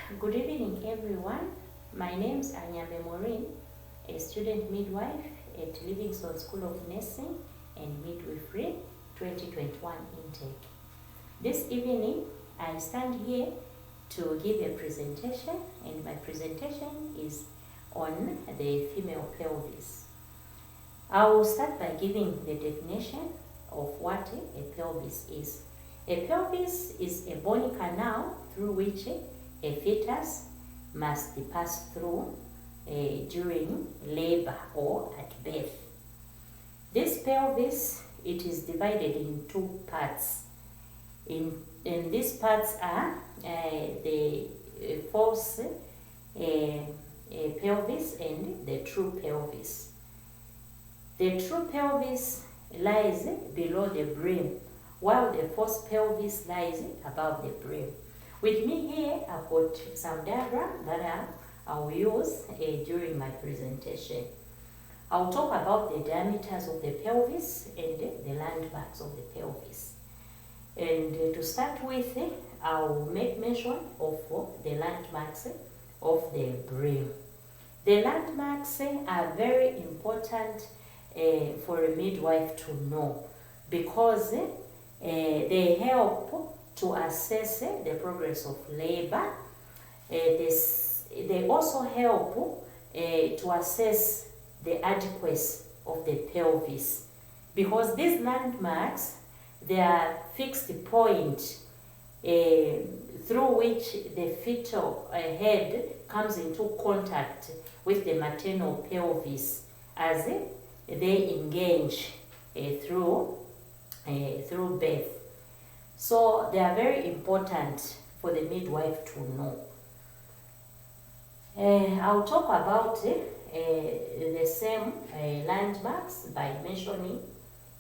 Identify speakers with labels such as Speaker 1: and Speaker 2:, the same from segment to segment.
Speaker 1: Good evening, everyone. My name is Anyambe Maureen, a student midwife at Livingstone School of Nursing and Midwifery 2021 intake. This evening, I stand here to give a presentation, and my presentation is on the female pelvis. I will start by giving the definition of what a pelvis is. A pelvis is a bony canal through which a fetus must pass through during labor or at birth. This pelvis, it is divided in two parts. And these parts are the false pelvis and the true pelvis. The true pelvis lies below the brim, while the false pelvis lies above the brim. With me here, I've got some diagram that I will use during my presentation. I'll talk about the diameters of the pelvis and the landmarks of the pelvis. And to start with, I'll make mention of the landmarks of the brim. The landmarks are very important for a midwife to know, because they help to assess the progress of labor. They also help to assess the adequacy of the pelvis, because these landmarks, they are fixed point through which the fetal head comes into contact with the maternal pelvis as they engage through birth. So they are very important for the midwife to know. I'll talk about the same landmarks by mentioning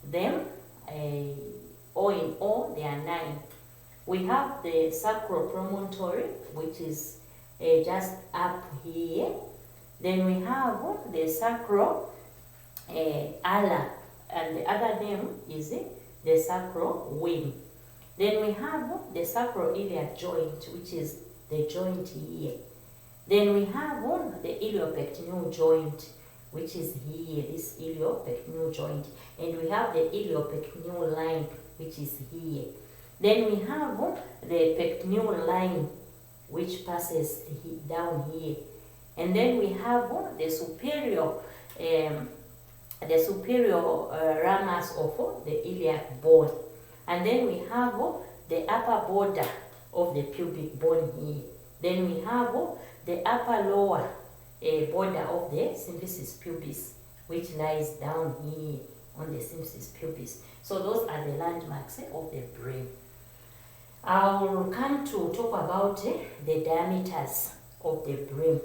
Speaker 1: them. All in all, there are 9. We have the sacral promontory, which is just up here. Then we have the sacral ala, and the other name is the sacral wing. Then we have the sacroiliac joint, which is the joint here. Then we have the iliopectineal joint, which is here, this iliopectineal joint. And we have the iliopectineal line, which is here. Then we have the pectineal line, which passes down here. And then we have the superior ramus of the iliac bone. And then we have the upper border of the pubic bone here. Then we have the upper lower border of the symphysis pubis, which lies down here on the symphysis pubis. So those are the landmarks of the brim. I will come to talk about the diameters of the brim.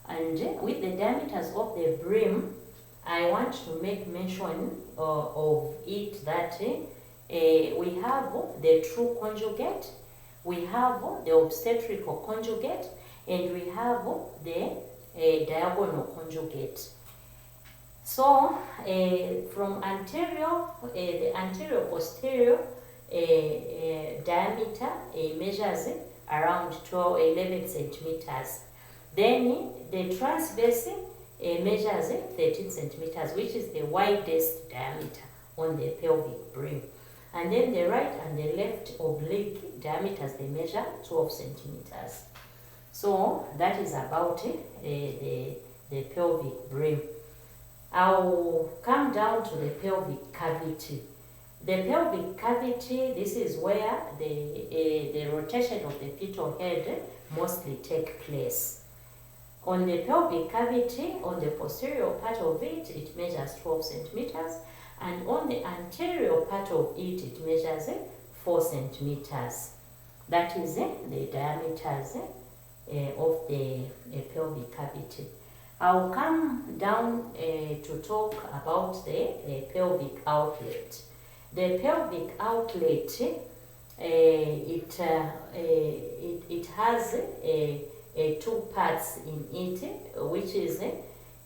Speaker 1: And with the diameters of the brim, I want to make mention of it that we have the true conjugate, we have the obstetrical conjugate, and we have the diagonal conjugate. So from anterior, the anterior posterior diameter measures around 11 centimeters. Then the transverse measures 13 centimeters, which is the widest diameter on the pelvic brim. And then the right and the left oblique diameters, they measure 12 centimeters. So that is about the pelvic brim. I'll come down to the pelvic cavity. The pelvic cavity, this is where the rotation of the fetal head mostly take place. On the pelvic cavity, on the posterior part of it, it measures 12 centimeters. And on the anterior part of it, it measures 4 centimeters. That is the diameters of the pelvic cavity. I'll come down to talk about the pelvic outlet. The pelvic outlet, it has 2 parts in it, which is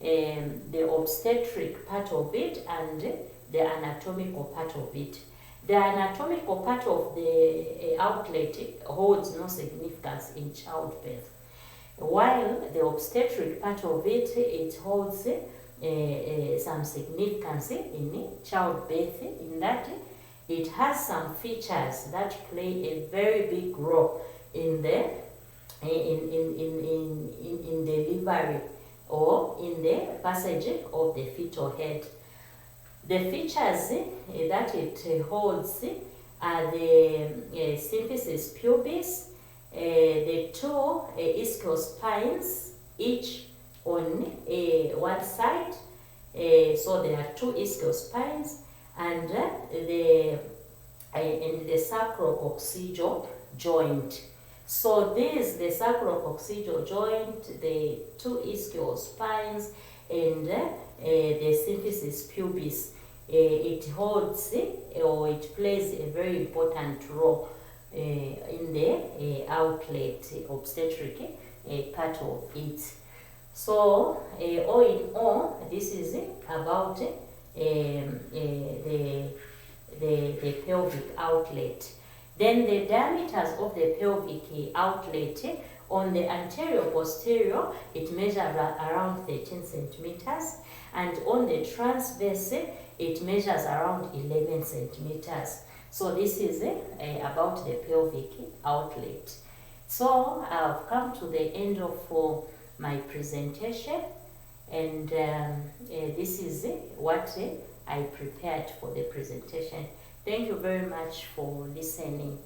Speaker 1: the obstetric part of it and the anatomical part of it. The anatomical part of the outlet holds no significance in childbirth, while the obstetric part of it holds some significance in childbirth, in that it has some features that play a very big role in the in delivery or in the passage of the fetal head. The features that it holds are the symphysis pubis, the two ischial spines, each on one side. So there are two ischial spines, and the sacrococcygeal joint. So this, the sacrococcygeal joint, the two ischial spines, and the symphysis pubis, it holds or it plays a very important role in the outlet obstetric part of it. So all in all, this is about the pelvic outlet. Then the diameters of the pelvic outlet, on the anterior posterior, it measures around 13 centimeters, and on the transverse, it measures around 11 centimeters. So this is about the pelvic outlet. So I've come to the end of my presentation, and this is what I prepared for the presentation. Thank you very much for listening.